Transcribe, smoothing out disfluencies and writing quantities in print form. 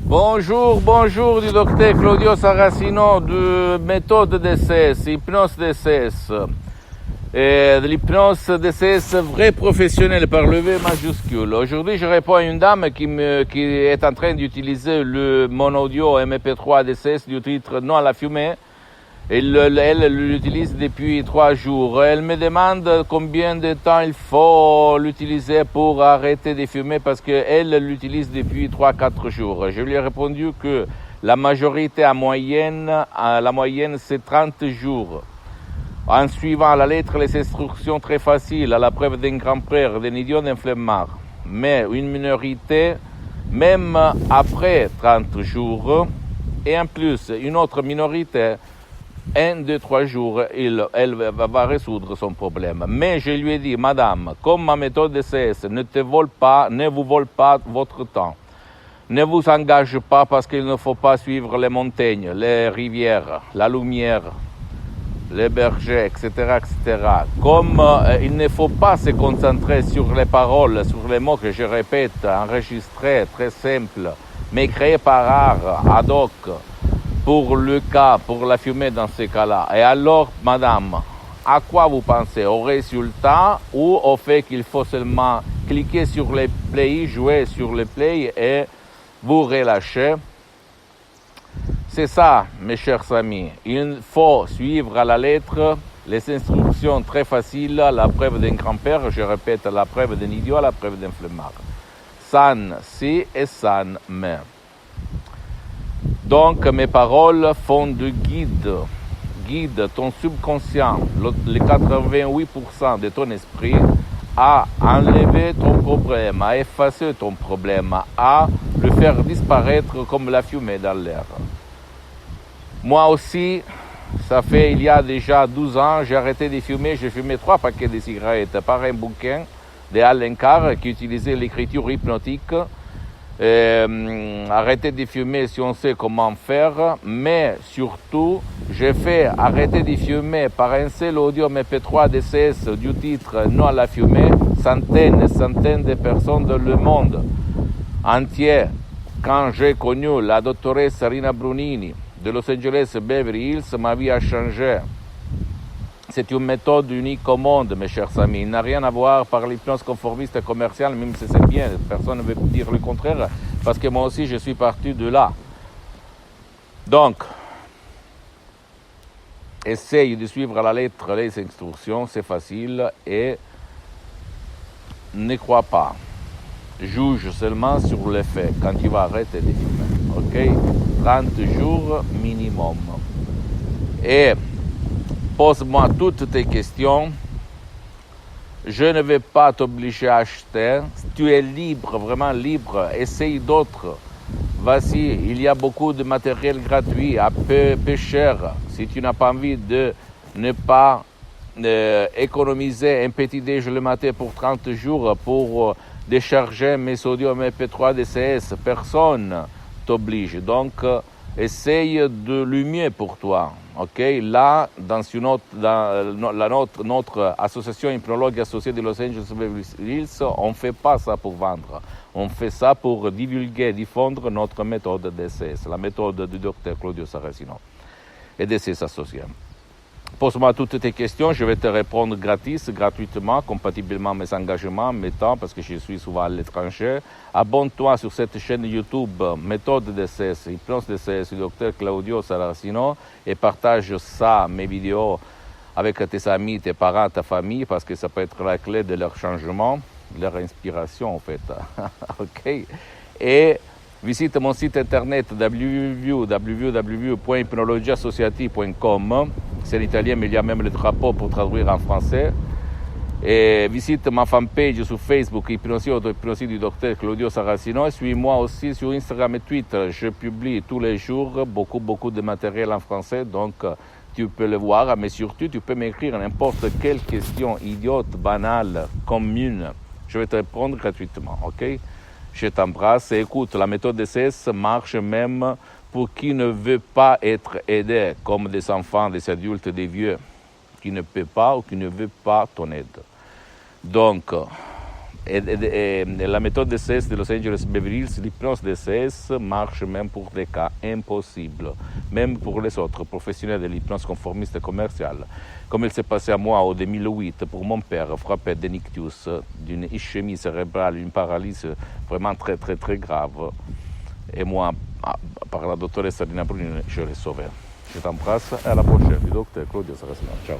Bonjour du docteur Claudio Saracino de méthode DCS, hypnose DCS. De l'hypnose DCS vrai professionnel par le V majuscule. Aujourd'hui, je réponds à une dame qui est en train d'utiliser mon audio MP3 DCS du titre Non à la fumée. Elle l'utilise depuis 3 jours. Elle me demande combien de temps il faut l'utiliser pour arrêter de fumer parce qu'elle l'utilise depuis 3-4 jours. Je lui ai répondu que la majorité la moyenne c'est 30 jours. En suivant à la lettre les instructions très faciles, à la preuve d'un grand-père, d'un idiot, d'un flemmard. Mais une minorité, même après 30 jours, et en plus une autre minorité, 1, 2, 3 jours, elle va résoudre son problème. Mais je lui ai dit, madame, comme ma méthode DCS ne vous vole pas votre temps, ne vous engage pas parce qu'il ne faut pas suivre les montagnes, les rivières, la lumière, les bergers, etc., etc. Comme il ne faut pas se concentrer sur les paroles, sur les mots que je répète, enregistrés, très simples, mais créés par art, ad hoc, pour le cas, pour la fumée dans ces cas-là. Et alors, madame, à quoi vous pensez? Au résultat ou au fait qu'il faut seulement cliquer sur les play, jouer sur les play et vous relâcher? C'est ça, mes chers amis. Il faut suivre à la lettre les instructions très faciles, la preuve d'un grand-père, je répète, la preuve d'un idiot, la preuve d'un flemmard. San si et san mais. Donc mes paroles font de guide ton subconscient, les 88% de ton esprit, à enlever ton problème, à effacer ton problème, à le faire disparaître comme la fumée dans l'air. Moi aussi, il y a déjà 12 ans, j'ai arrêté de fumer, j'ai fumé 3 paquets de cigarettes par un bouquin de Allen Carr qui utilisait l'écriture hypnotique. Arrêter de fumer si on sait comment faire, mais surtout, j'ai fait arrêter de fumer par un seul audio MP3 DCS du titre Non à la fumée, centaines et centaines de personnes dans le monde entier. Quand j'ai connu la doctoresse Rina Brunini de Los Angeles Beverly Hills, ma vie a changé. C'est une méthode unique au monde, mes chers amis. Il n'a rien à voir par l'hypnose conformiste et commerciale, même si c'est bien. Personne ne veut dire le contraire, parce que moi aussi, je suis parti de là. Donc, essaye de suivre à la lettre les instructions, c'est facile, et ne crois pas. Juge seulement sur les faits quand tu vas arrêter de fumer. Ok? 30 jours minimum. Et pose-moi toutes tes questions. Je ne vais pas t'obliger à acheter. Tu es libre, vraiment libre. Essaye d'autres. Vas-y, il y a beaucoup de matériel gratuit, à peu cher. Si tu n'as pas envie de ne pas économiser un petit déj le matin pour 30 jours pour décharger mes audios MP3 DCS, personne t'oblige. Donc, essaye de le mieux pour toi. Ok, là, dans notre association hypnologue associée de Los Angeles Beverly Hills, on ne fait pas ça pour vendre. On fait ça pour divulguer, diffondre notre méthode DCS, la méthode du docteur Claudio Saracino et de ses associés. Pose-moi toutes tes questions, je vais te répondre gratuitement, compatiblement à mes engagements, mes temps, parce que je suis souvent à l'étranger. Abonne-toi sur cette chaîne YouTube, méthode DCS, hypnose DCS, du docteur Claudio Saracino, et partage ça, mes vidéos, avec tes amis, tes parents, ta famille, parce que ça peut être la clé de leur changement, leur inspiration, en fait. Ok? Et visite mon site internet www.hypnologieassociative.com. C'est en italien, mais il y a même le drapeau pour traduire en français. Et visite ma fanpage sur Facebook, Hypnosie Auto-Hypnosie du docteur Claudio Saracino. Et suis-moi aussi sur Instagram et Twitter. Je publie tous les jours beaucoup de matériel en français, donc tu peux le voir. Mais surtout, tu peux m'écrire n'importe quelle question idiote, banale, commune. Je vais te répondre gratuitement, ok? Je t'embrasse et écoute, la méthode DCS marche même pour qui ne veut pas être aidé, comme des enfants, des adultes, des vieux, qui ne peut pas ou qui ne veut pas ton aide. Donc, Et la méthode DCS de Los Angeles Beverly Hills, l'hypnose DCS marche même pour des cas impossibles, même pour les autres professionnels de l'hypnose conformiste commerciale. Comme il s'est passé à moi en 2008 pour mon père, frappé d'un ictus, d'une ischémie cérébrale, une paralysie vraiment très très très grave. Et moi, par la doctoresse Adina Bruni, je l'ai sauvé. Je t'embrasse et à la prochaine. Du docteur Claudio Saracino. Ciao.